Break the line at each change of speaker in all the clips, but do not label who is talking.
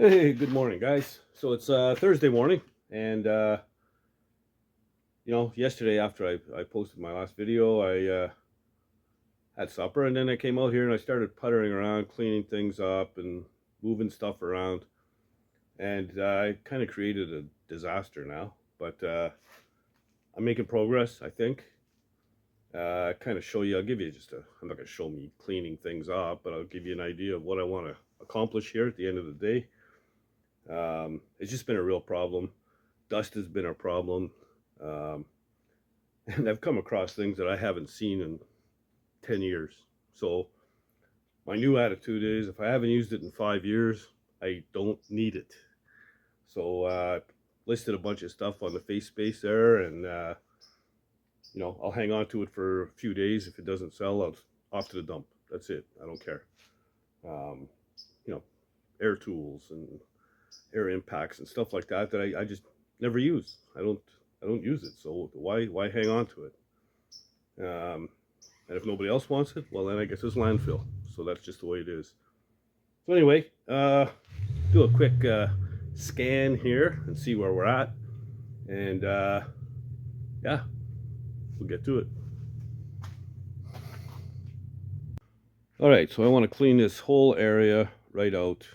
Hey, good morning, guys. So it's Thursday morning, and yesterday after I posted my last video, I had supper, and then I came out here and I started puttering around, cleaning things up, and moving stuff around, and I kind of created a disaster now. But I'm making progress, I think. Kind of show you. I'll give you just a. I'm not gonna show me cleaning things up, but I'll give you an idea of what I want to accomplish here at the end of the day. It's just been a real problem. Dust has been a problem. Um, and I've come across things that I haven't seen in 10 years. So my new attitude is if I haven't used it in 5 years, I don't need it. So listed a bunch of stuff on the face space there, and I'll hang on to it for a few days. If it doesn't sell, I'll off to the dump. That's it. I don't care. Um, you know, air tools and air impacts and stuff like that I just never use. I don't use it. So why hang on to it? And if nobody else wants it, well then I guess it's landfill. So that's just the way it is. So anyway, do a quick scan here and see where we're at, and yeah, we'll get to it. All right, so I want to clean this whole area right out,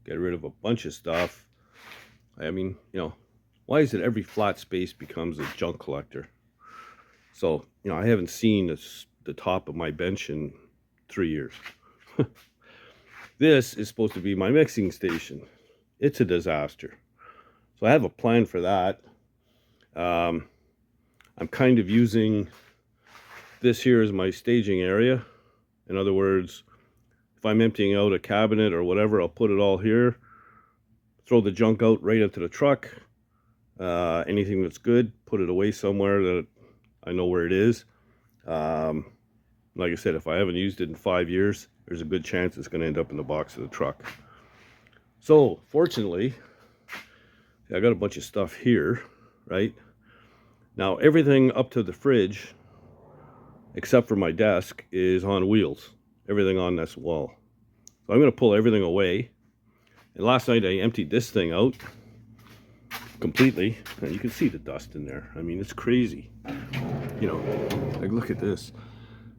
get rid of a bunch of stuff. I mean, why is it every flat space becomes a junk collector? So, I haven't seen the top of my bench in 3 years. This is supposed to be my mixing station. It's a disaster. So I have a plan for that. I'm kind of using this here as my staging area. In other words, if I'm emptying out a cabinet or whatever, I'll put it all here, throw the junk out right into the truck. Anything that's good, put it away somewhere that I know where it is. Like I said, if I haven't used it in 5 years, there's a good chance it's going to end up in the box of the truck. So, fortunately, I got a bunch of stuff here, right? Now, everything up to the fridge, except for my desk, is on wheels. Everything on this wall. So I'm going to pull everything away. And last night I emptied this thing out completely, and you can see the dust in there. I mean, it's crazy. Like look at this.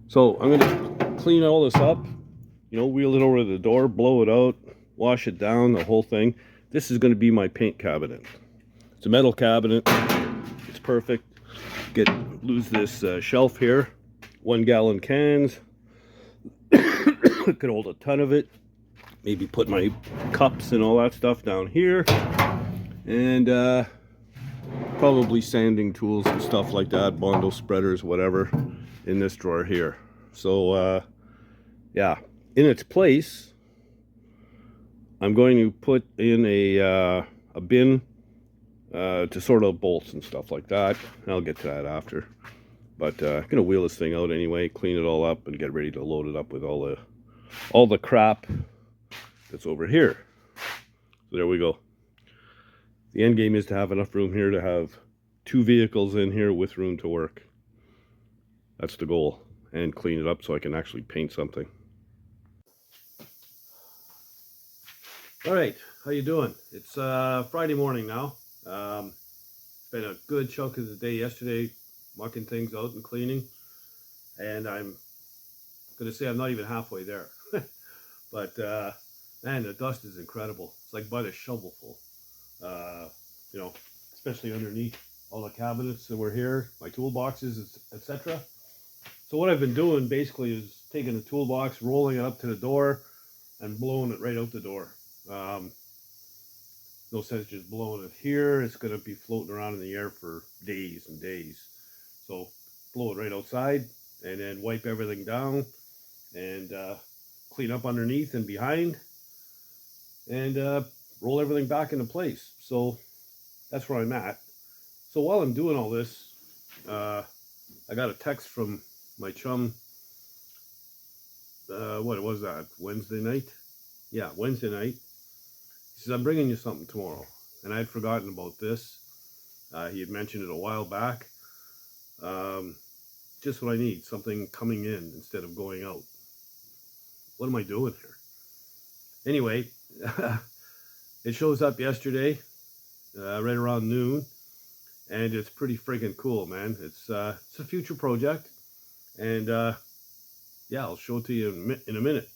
So I'm going to clean all this up, wheel it over to the door, blow it out, wash it down, the whole thing. This is going to be my paint cabinet. It's a metal cabinet. It's perfect. Lose this shelf here. 1 gallon cans. Could hold a ton of it. Maybe put my cups and all that stuff down here. And probably sanding tools and stuff like that, Bondo spreaders, whatever, in this drawer here. So yeah, in its place, I'm going to put in a bin to sort out bolts and stuff like that. And I'll get to that after. But I'm gonna wheel this thing out anyway, clean it all up, and get ready to load it up with all the crap that's over here. So there we go. The end game is to have enough room here to have 2 vehicles in here with room to work. That's the goal. And clean it up so I can actually paint something. All right, how you doing? It's Friday morning now. It's been a good chunk of the day yesterday, mucking things out and cleaning. And I'm going to say I'm not even halfway there. But man, the dust is incredible. It's like about a shovelful. Especially underneath all the cabinets that were here, my toolboxes, etc. So what I've been doing basically is taking the toolbox, rolling it up to the door, and blowing it right out the door. No sense just blowing it here. It's going to be floating around in the air for days and days. So blow it right outside, and then wipe everything down, and clean up underneath and behind, and roll everything back into place. So that's where I'm at. So while I'm doing all this, I got a text from my chum. What was that? Wednesday night? Yeah, Wednesday night. He says, I'm bringing you something tomorrow. And I had forgotten about this. He had mentioned it a while back. Just what I need, something coming in instead of going out. What am I doing here? Anyway, It shows up yesterday, right around noon, and it's pretty freaking cool, man. It's a future project, and yeah, I'll show it to you in a minute.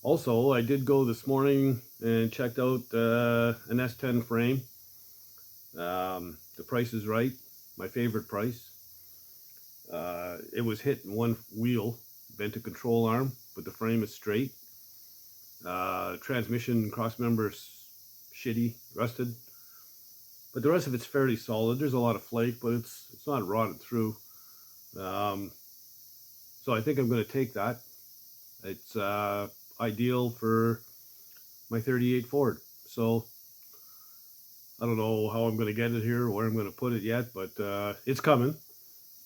Also, I did go this morning and checked out an S10 frame. The price is right, my favorite price. It was hit in one wheel, bent a control arm, but the frame is straight. Transmission cross members shitty, rusted, but the rest of it's fairly solid. There's a lot of flake, but it's not rotted through. So I think I'm going to take that. It's ideal for my 38 Ford. So I don't know how I'm going to get it here or where I'm going to put it yet, but it's coming.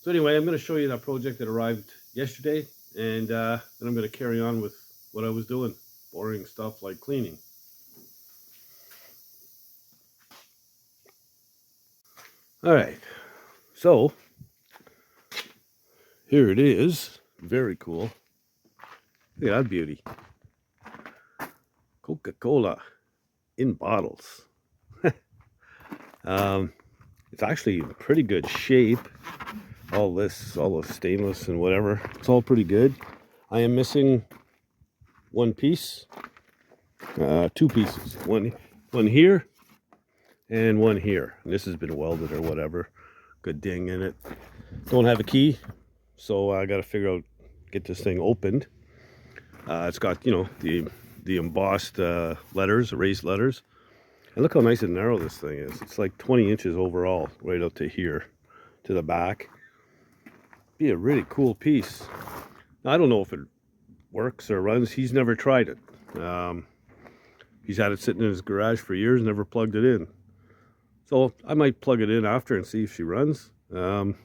So anyway, I'm going to show you that project that arrived yesterday, and then I'm going to carry on with what I was doing, boring stuff like cleaning. All right, so here it is. Very cool. Look at that beauty. Coca-Cola in bottles. It's actually in pretty good shape. All the stainless and whatever, it's all pretty good. I am missing one piece, two pieces. One here and one here. And this has been welded or whatever. Good ding in it. Don't have a key, so I got to figure out, get this thing opened. It's got, you know, the embossed letters, raised letters. And look how nice and narrow this thing is. It's like 20 inches overall, right up to here, to the back. Be a really cool piece. Now, I don't know if it works or runs. He's never tried it. He's had it sitting in his garage for years, never plugged it in. So I might plug it in after and see if she runs. Then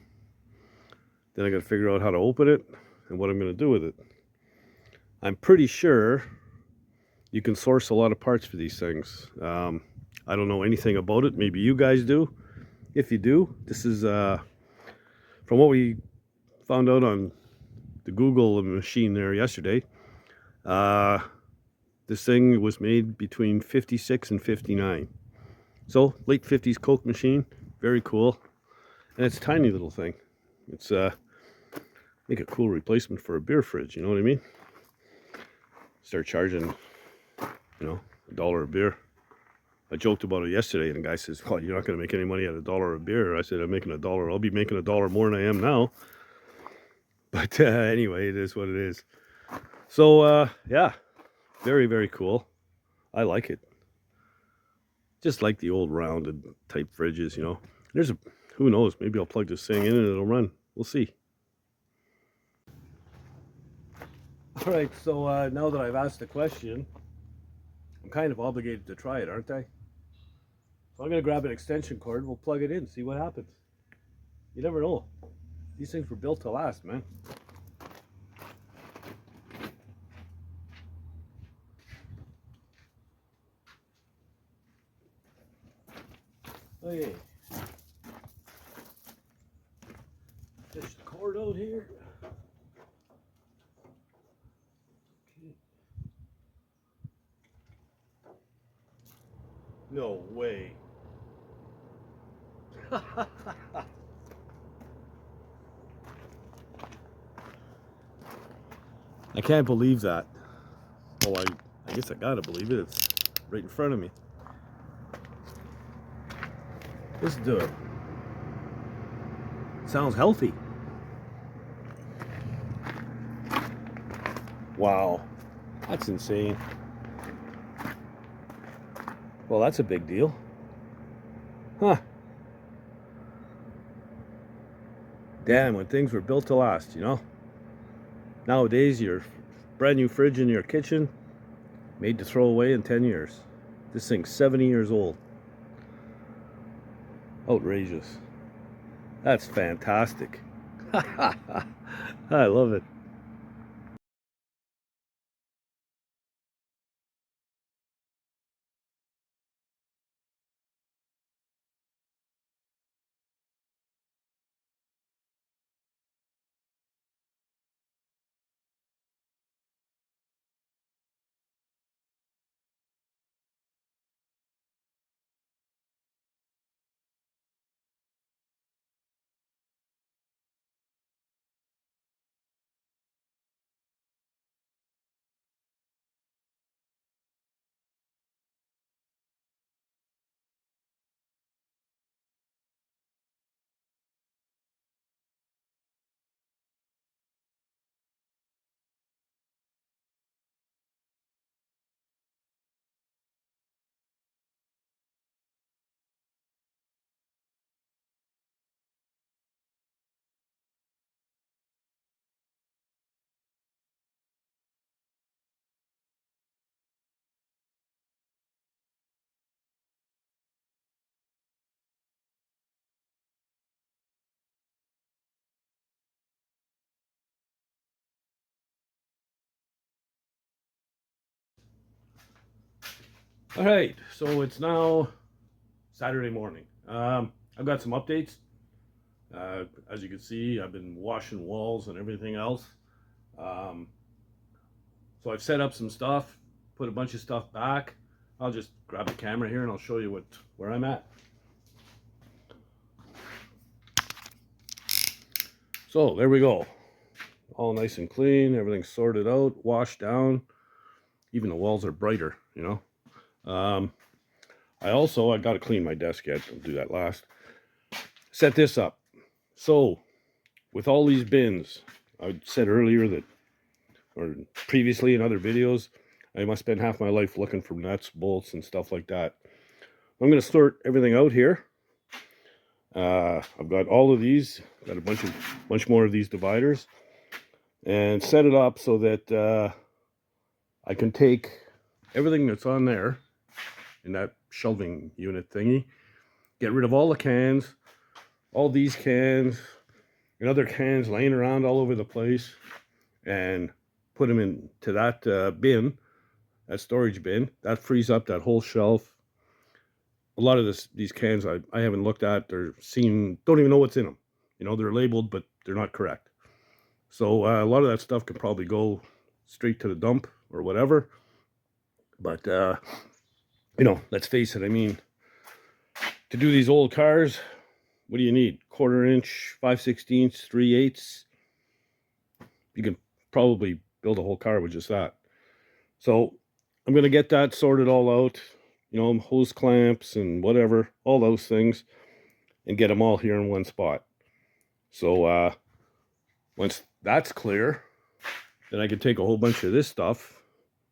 I got to figure out how to open it and what I'm going to do with it. I'm pretty sure you can source a lot of parts for these things. I don't know anything about it. Maybe you guys do. If you do, this is from what we found out on the Google machine there yesterday. This thing was made between 56 and 59. So late 50s Coke machine, very cool. And it's a tiny little thing. It's make a cool replacement for a beer fridge, you know what I mean? Start charging, you know, $1 a beer. I joked about it yesterday, and the guy says, well, you're not going to make any money at $1 a beer. I said, I'm making $1. I'll be making $1 more than I am now. But anyway, it is what it is. So, yeah, very, very cool. I like it. Just like the old rounded type fridges, you know. There's a, who knows, maybe I'll plug this thing in and it'll run. We'll see. All right, so now that I've asked the question, I'm kind of obligated to try it, aren't I? So I'm going to grab an extension cord, we'll plug it in, see what happens. You never know. These things were built to last, man. Okay. Fish the cord out here. Okay. No way. I can't believe that. Well, I guess I gotta believe it. It's right in front of me. Let's do it. Sounds healthy. Wow. That's insane. Well, that's a big deal. Huh. Damn, when things were built to last, you know? Nowadays, your brand new fridge in your kitchen, made to throw away in 10 years. This thing's 70 years old. Outrageous. That's fantastic. I love it. All right, so it's now Saturday morning. I've got some updates. As you can see, I've been washing walls and everything else. Um, so I've set up some stuff, put a bunch of stuff back. I'll just grab the camera here and I'll show you where I'm at. So there we go. All nice and clean, everything's sorted out, washed down. Even the walls are brighter, you know. I got to clean my desk yet. I'll do that last. Set this up. So with all these bins, I said earlier that, or previously in other videos, I must spend half my life looking for nuts, bolts, and stuff like that. I'm going to sort everything out here. I've got all of these, got a bunch more of these dividers, and set it up so that I can take everything that's on there in that shelving unit thingy, get rid of all the cans, all these cans, and other cans laying around all over the place, and put them into that bin, that storage bin. That frees up that whole shelf. A lot of these cans I haven't looked at or seen, don't even know what's in them. You know, they're labeled, but they're not correct. So a lot of that stuff could probably go straight to the dump or whatever. But, you know, let's face it. I mean, to do these old cars, what do you need? 1/4 inch, 5/16, 3/8. You can probably build a whole car with just that. So I'm going to get that sorted all out, you know, hose clamps and whatever, all those things, and get them all here in one spot. So once that's clear, then I can take a whole bunch of this stuff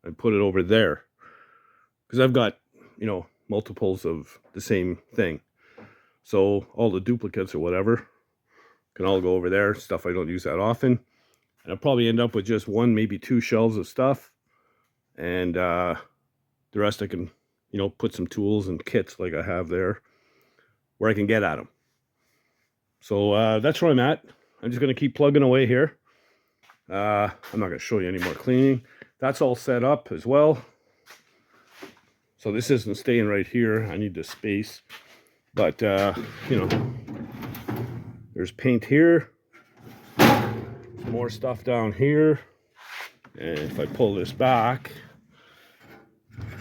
and put it over there. Because I've got, you know, multiples of the same thing. So all the duplicates or whatever can all go over there, stuff I don't use that often. And I'll probably end up with just one, maybe 2 shelves of stuff. And the rest I can, you know, put some tools and kits like I have there where I can get at them. So that's where I'm at. I'm just going to keep plugging away here. I'm not going to show you any more cleaning. That's all set up as well. So this isn't staying right here. I need the space. But, you know, there's paint here. More stuff down here. And if I pull this back,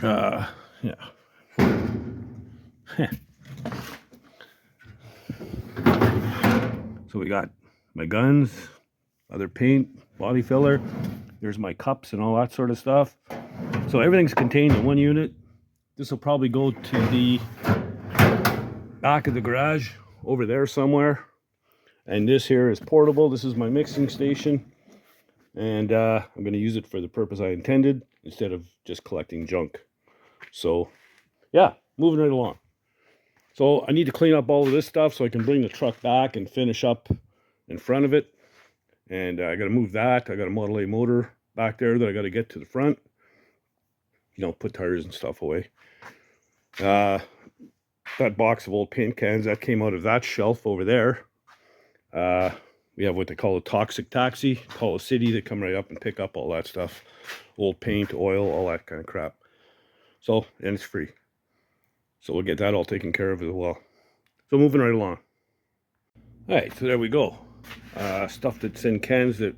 yeah. So we got my guns, other paint, body filler. There's my cups and all that sort of stuff. So everything's contained in one unit. This will probably go to the back of the garage over there somewhere. And this here is portable. This is my mixing station. And I'm going to use it for the purpose I intended instead of just collecting junk. So, yeah, moving right along. So I need to clean up all of this stuff so I can bring the truck back and finish up in front of it. And I got to move that. I got a Model A motor back there that I got to get to the front. You know, put tires and stuff away. That box of old paint cans, that came out of that shelf over there. We have what they call a toxic taxi, call a city. They come right up and pick up all that stuff. Old paint, oil, all that kind of crap. So, and it's free. So we'll get that all taken care of as well. So moving right along. All right, so there we go. Stuff that's in cans that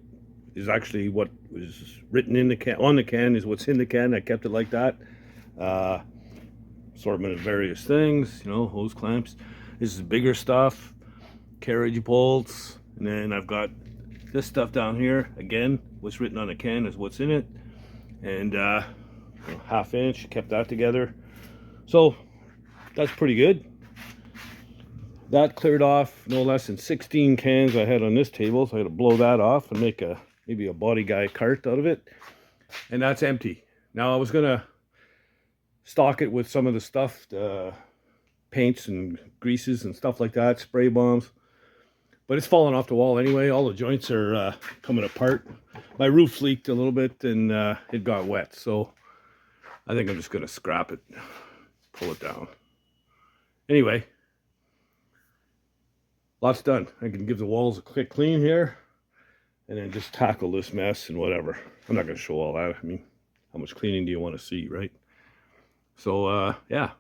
is actually what was written in the can, on the can is what's in the can. I kept it like that. Assortment of various things, you know, hose clamps. This is bigger stuff, carriage bolts, and then I've got this stuff down here. Again, what's written on the can is what's in it. And you know, 1/2 inch, kept that together. So that's pretty good. That cleared off no less than 16 cans I had on this table, so I had to blow that off and make maybe a body guy cart out of it. And that's empty. Now I was gonna stock it with some of the stuff, paints and greases and stuff like that, spray bombs. But it's falling off the wall anyway. All the joints are coming apart. My roof leaked a little bit and it got wet. So I think I'm just gonna scrap it, pull it down. Anyway, lots done. I can give the walls a quick clean here and then just tackle this mess and whatever. I'm not gonna show all that. I mean, how much cleaning do you want to see, right? So yeah.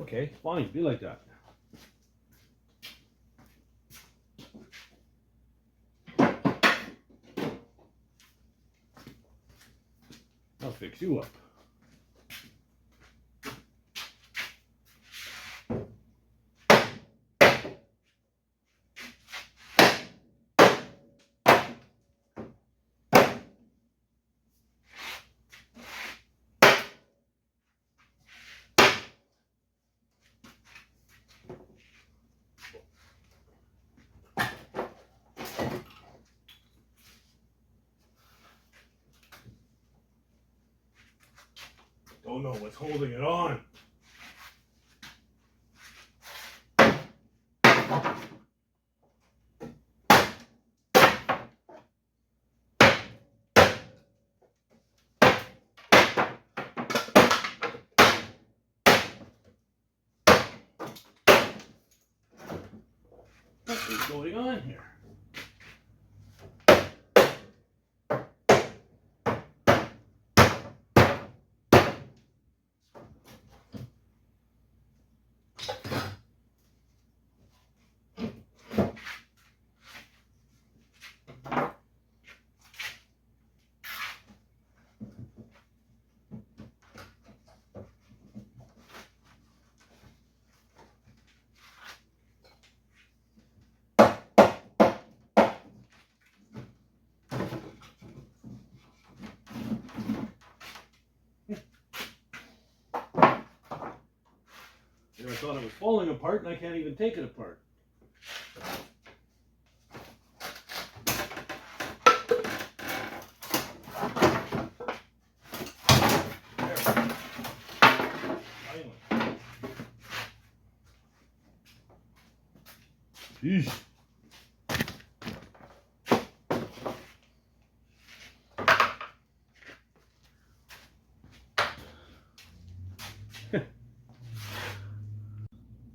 Okay, fine, be like that. I'll fix you up. Don't know what's holding it on. What is going on here? I thought it was falling apart and I can't even take it apart. Yeesh.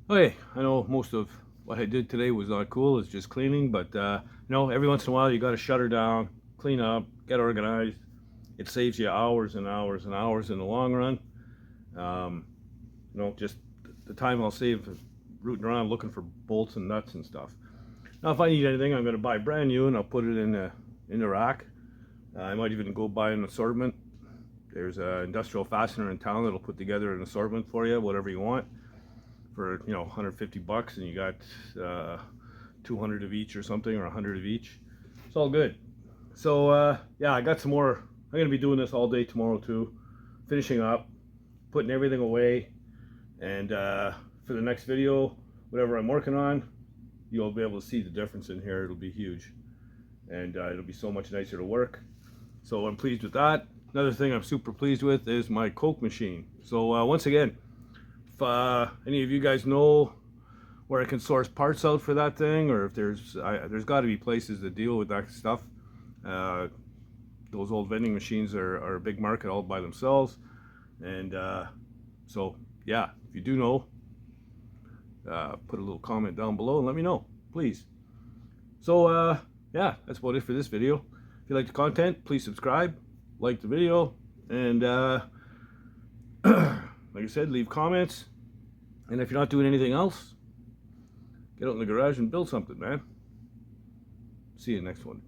Okay, I know most of what I did today was not cool. It's just cleaning, but you know, every once in a while you got to shut her down, clean up, get organized. It saves you hours and hours and hours in the long run. You know, just the time I'll save rooting around looking for bolts and nuts and stuff. Now, if I need anything, I'm going to buy brand new and I'll put it in the rack. I might even go buy an assortment. There's an industrial fastener in town that'll put together an assortment for you, whatever you want, for 150 bucks, and you got 200 of each or something, or 100 of each. It's all good. So yeah, I got some more. I'm gonna be doing this all day tomorrow too, finishing up, putting everything away, and for the next video, whatever I'm working on, you'll be able to see the difference in here. It'll be huge, and it'll be so much nicer to work. So I'm pleased with that. Another thing I'm super pleased with is my Coke machine. So once again, if any of you guys know where I can source parts out for that thing, or if there's got to be places that deal with that stuff. Those old vending machines are a big market all by themselves, and so yeah, if you do know, put a little comment down below and let me know, please. So yeah, that's about it for this video. If you like the content, please subscribe, like the video, and like I said, leave comments. And if you're not doing anything else, get out in the garage and build something, man. See you next one.